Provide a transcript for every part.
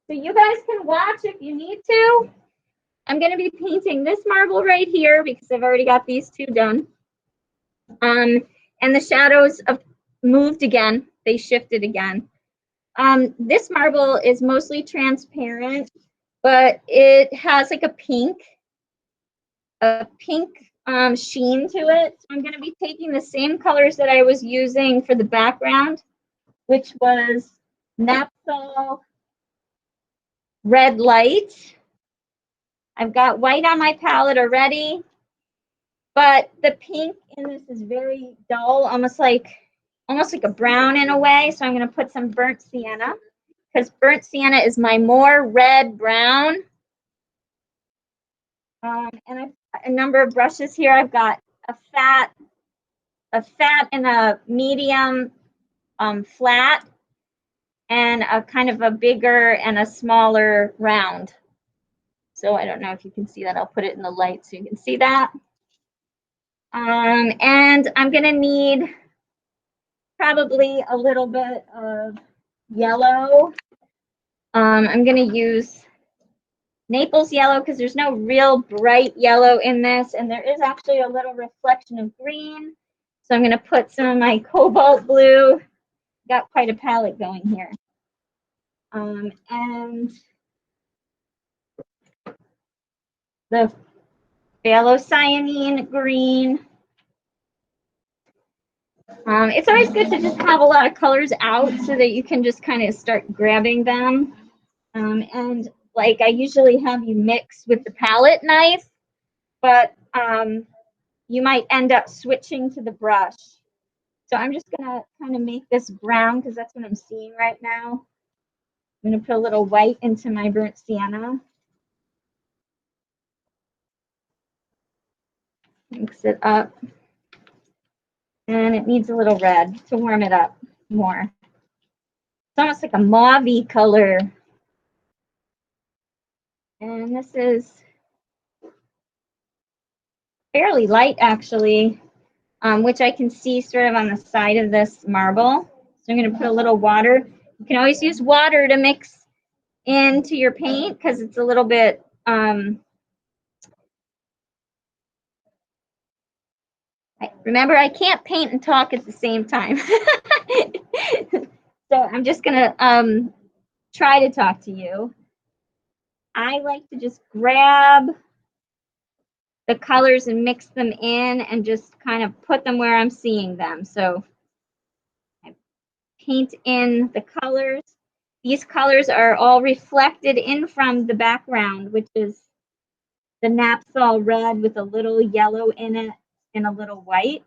So you guys can watch if you need to. I'm going to be painting this marble right here because I've already got these two done. And the shadows have moved again. They shifted again. This marble is mostly transparent, but it has like a pink sheen to it. So I'm going to be taking the same colors that I was using for the background, which was Napsol Red Light. I've got white on my palette already, but the pink in this is very dull, almost like a brown in a way. So I'm going to put some burnt sienna, because burnt sienna is my more red brown. And I've got a number of brushes here. I've got a fat and a medium flat, and a kind of a bigger and a smaller round. So I don't know if you can see that. I'll put it in the light so you can see that. And I'm going to need probably a little bit of yellow. I'm going to use Naples yellow because there's no real bright yellow in this, and there is actually a little reflection of green. So I'm going to put some of my cobalt blue. Got quite a palette going here. And the phthalocyanine green. It's always good to just have a lot of colors out so that you can just kind of start grabbing them. And like I usually have you mix with the palette knife, but you might end up switching to the brush. So I'm just gonna kind of make this brown because that's what I'm seeing right now. I'm gonna put a little white into my burnt sienna. Mix it up. And it needs a little red to warm it up more. It's almost like a mauve-y color. And this is fairly light, actually, which I can see sort of on the side of this marble. So I'm going to put a little water. You can always use water to mix into your paint because it's a little bit remember, I can't paint and talk at the same time. So I'm just going to try to talk to you. I like to just grab the colors and mix them in and just kind of put them where I'm seeing them. So I paint in the colors. These colors are all reflected in from the background, which is the Napsol red with a little yellow in it and a little white.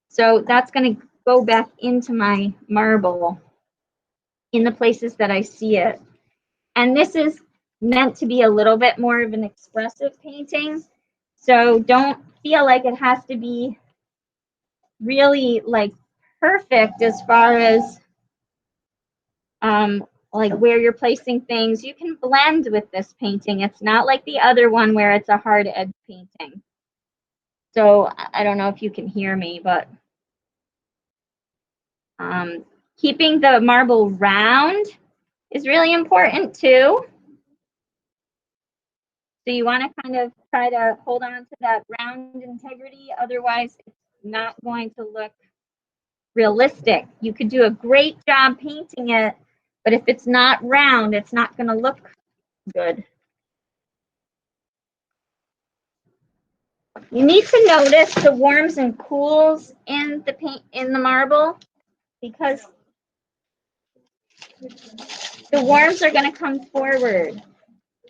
So that's going to go back into my marble in the places that I see it. And this is meant to be a little bit more of an expressive painting. So don't feel like it has to be really like perfect as far as like where you're placing things. You can blend with this painting. It's not like the other one where it's a hard edge painting. So I don't know if you can hear me, but keeping the marble round is really important too. So you want to kind of try to hold on to that round integrity. Otherwise, it's not going to look realistic. You could do a great job painting it, but if it's not round, it's not going to look good. You need to notice the warms and cools in the paint, in the marble, because the warms are going to come forward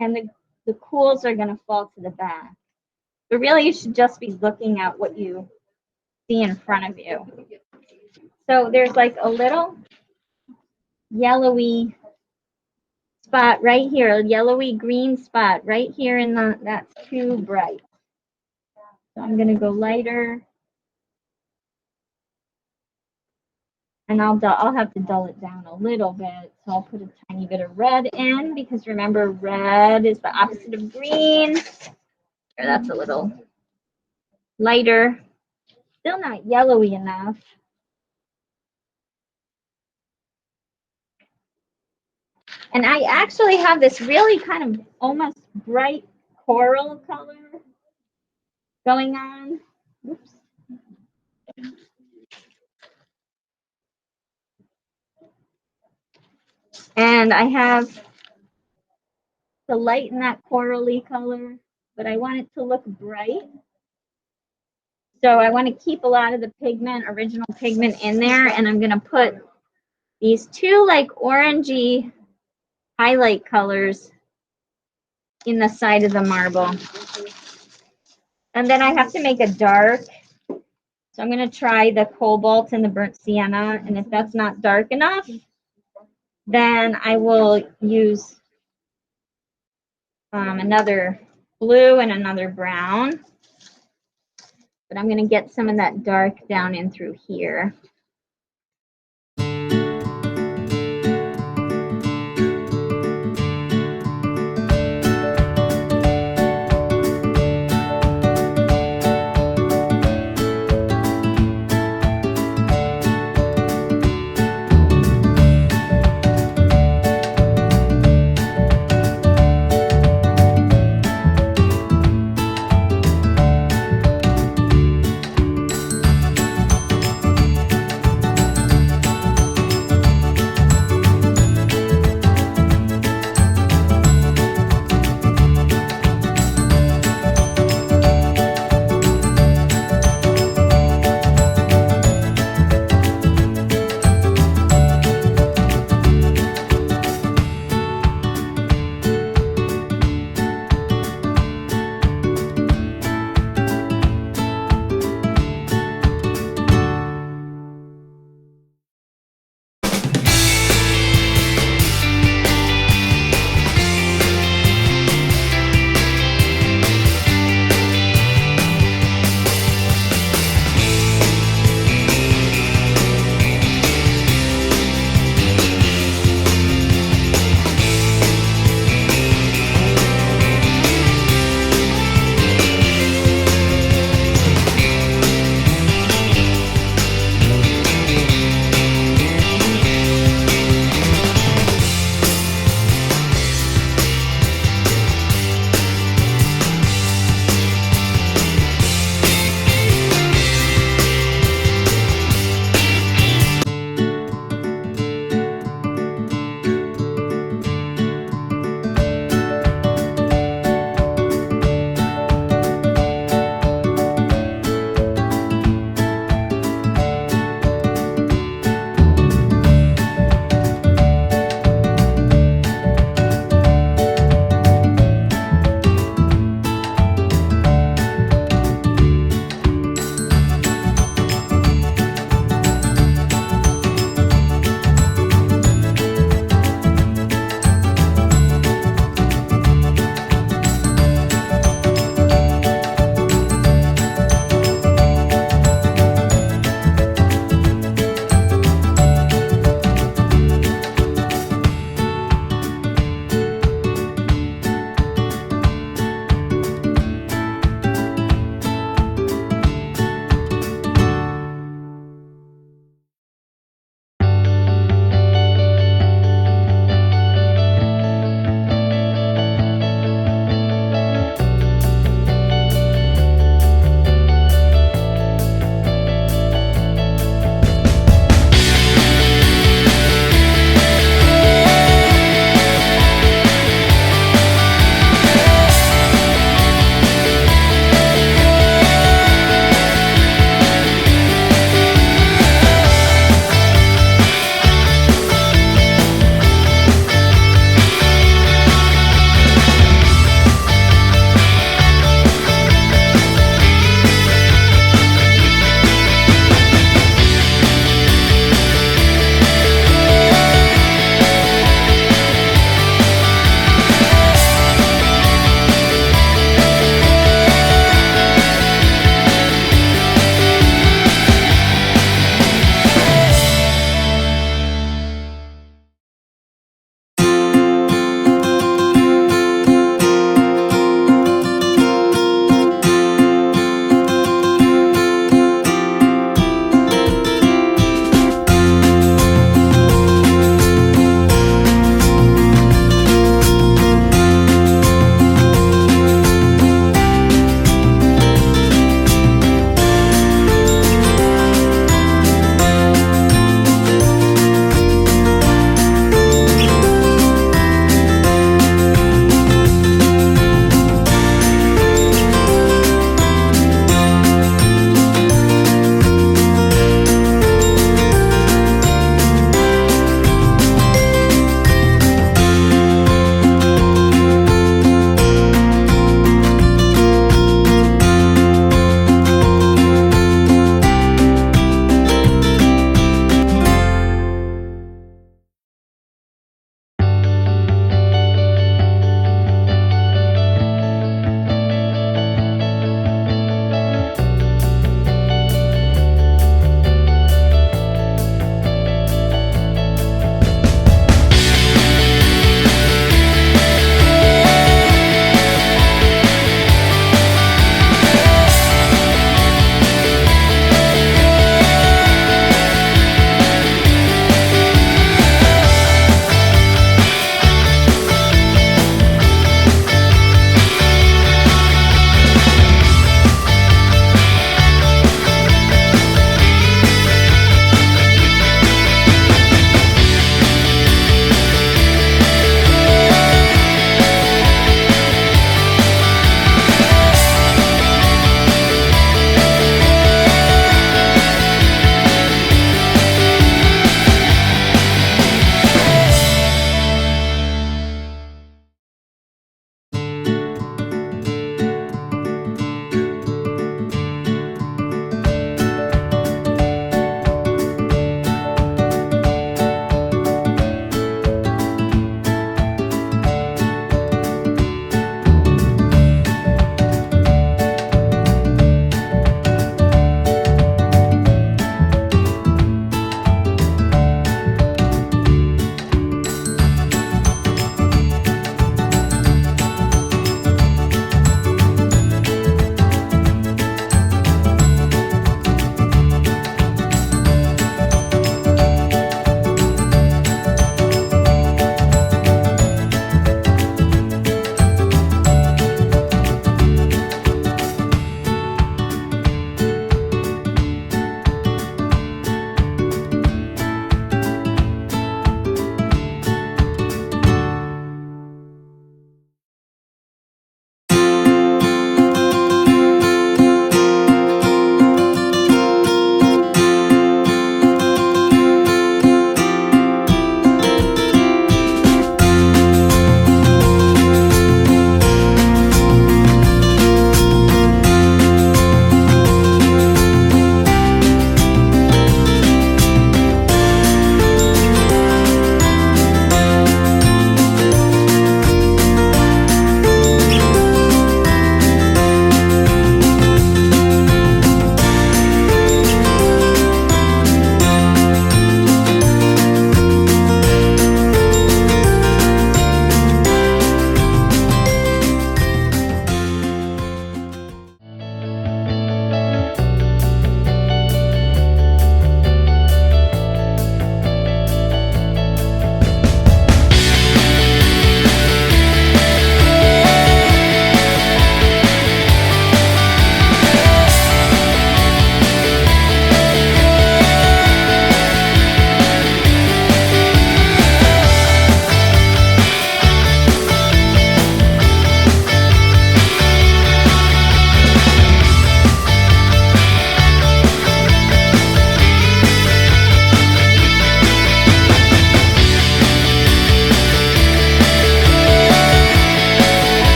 and the cools are going to fall to the back. But really, you should just be looking at what you see in front of you. So there's like a little yellowy spot right here, a yellowy green spot right here in the, that's too bright. So I'm going to go lighter. And I'll have to dull it down a little bit. So I'll put a tiny bit of red in because remember, red is the opposite of green. There, that's a little lighter. Still not yellowy enough. And I actually have this really kind of almost bright coral color going on. Oops. And I have to lighten that corally color, but I want it to look bright. So I want to keep a lot of the pigment, original pigment in there, and I'm going to put these two like orangey highlight colors in the side of the marble. And then I have to make a dark. So I'm going to try the cobalt and the burnt sienna, and if that's not dark enough, then I will use another blue and another brown. But I'm going to get some of that dark down in through here.